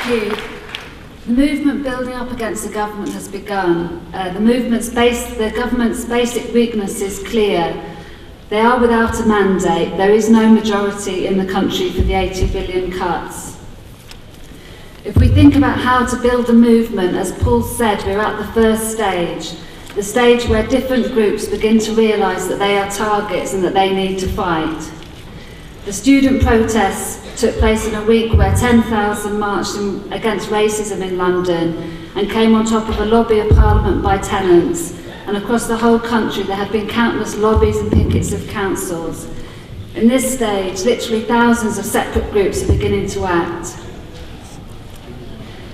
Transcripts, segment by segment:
Thank you. The movement building up against the government has begun. The government's basic weakness is clear. They are without a mandate. There is no majority in the country for the 80 billion cuts. If we think about how to build a movement, as Paul said, we're at the first stage, the stage where different groups begin to realise that they are targets and that they need to fight. The student protests took place in a week where 10,000 marched against racism in London and came on top of a lobby of Parliament by tenants. And across the whole country there have been countless lobbies and pickets of councils. In this stage, literally thousands of separate groups are beginning to act.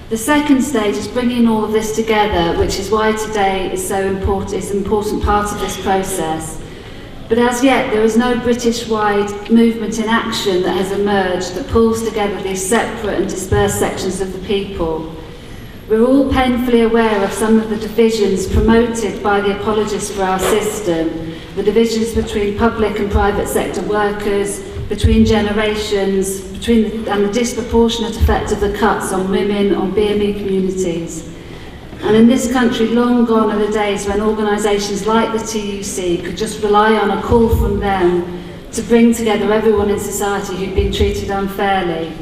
The second stage is bringing all of this together, which is why today is so important, is an important part of this process. But as yet, there is no British-wide movement in action that has emerged that pulls together these separate and dispersed sections of the people. We're all painfully aware of some of the divisions promoted by the apologists for our system, the divisions between public and private sector workers, between generations, and the disproportionate effect of the cuts on women, on BME communities. And in this country, long gone are the days when organisations like the TUC could just rely on a call from them to bring together everyone in society who'd been treated unfairly.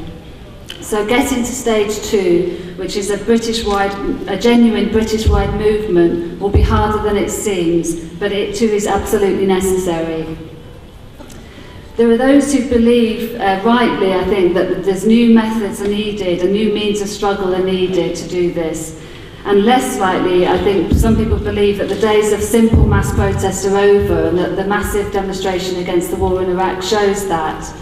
So getting to stage 2, which is a genuine British-wide movement, will be harder than it seems, but it too is absolutely necessary. There are those who believe, rightly I think, that there's new methods are needed and new means of struggle are needed to do this. And less likely, I think some people believe that the days of simple mass protest are over and that the massive demonstration against the war in Iraq shows that.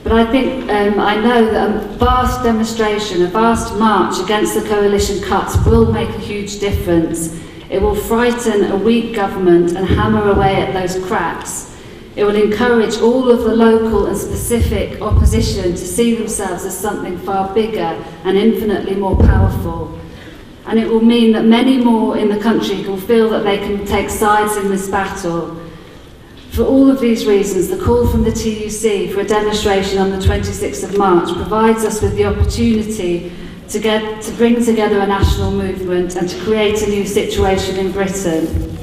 But I think, I know that a vast demonstration, a vast march against the coalition cuts will make a huge difference. It will frighten a weak government and hammer away at those cracks. It will encourage all of the local and specific opposition to see themselves as something far bigger and infinitely more powerful. And it will mean that many more in the country will feel that they can take sides in this battle. For all of these reasons, the call from the TUC for a demonstration on the 26th of March provides us with the opportunity to bring together a national movement and to create a new situation in Britain.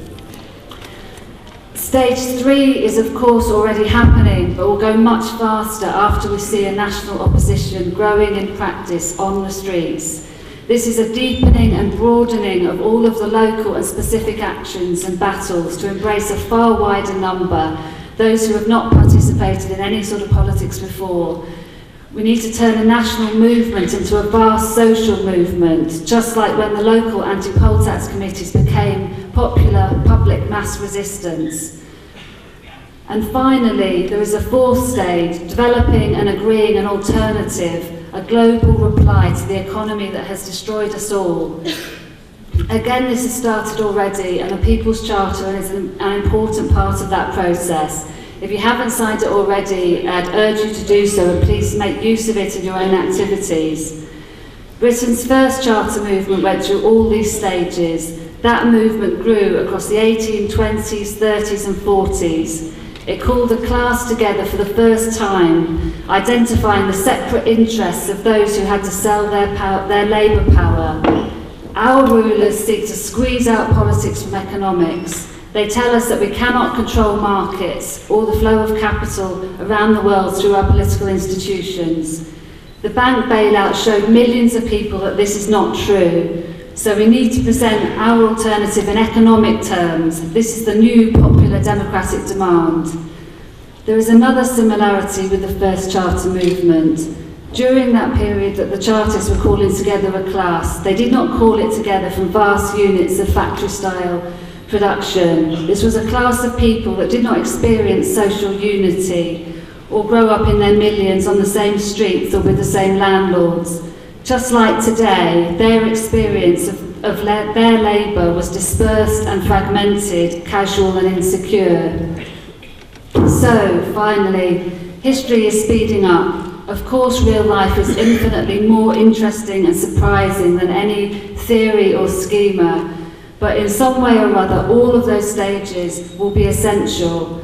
Stage 3 is of course already happening, but will go much faster after we see a national opposition growing in practice on the streets. This is a deepening and broadening of all of the local and specific actions and battles to embrace a far wider number, those who have not participated in any sort of politics before. We need to turn a national movement into a vast social movement, just like when the local anti-poll tax committees became popular public mass resistance. And finally, there is a fourth stage, developing and agreeing an alternative, a global reply to the economy that has destroyed us all. Again, this has started already, and a People's Charter is an important part of that process. If you haven't signed it already, I'd urge you to do so, and please make use of it in your own activities. Britain's first charter movement went through all these stages. That movement grew across the 1820s, 30s and 40s. It called a class together for the first time, identifying the separate interests of those who had to sell their labour power. Our rulers seek to squeeze out politics from economics. They tell us that we cannot control markets or the flow of capital around the world through our political institutions. The bank bailout showed millions of people that this is not true. So we need to present our alternative in economic terms. This is the new popular democratic demand. There is another similarity with the first charter movement. During that period that the chartists were calling together a class, they did not call it together from vast units of factory-style production. This was a class of people that did not experience social unity or grow up in their millions on the same streets or with the same landlords. Just like today, their experience of their labour was dispersed and fragmented, casual and insecure. So, finally, history is speeding up. Of course, real life is infinitely more interesting and surprising than any theory or schema, but in some way or other, all of those stages will be essential.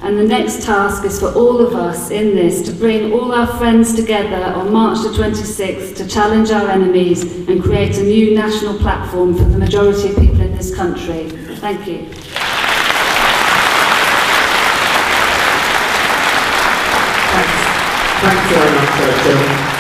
And the next task is for all of us in this to bring all our friends together on March the 26th to challenge our enemies and create a new national platform for the majority of people in this country. Thank you. Thanks very much, Jill.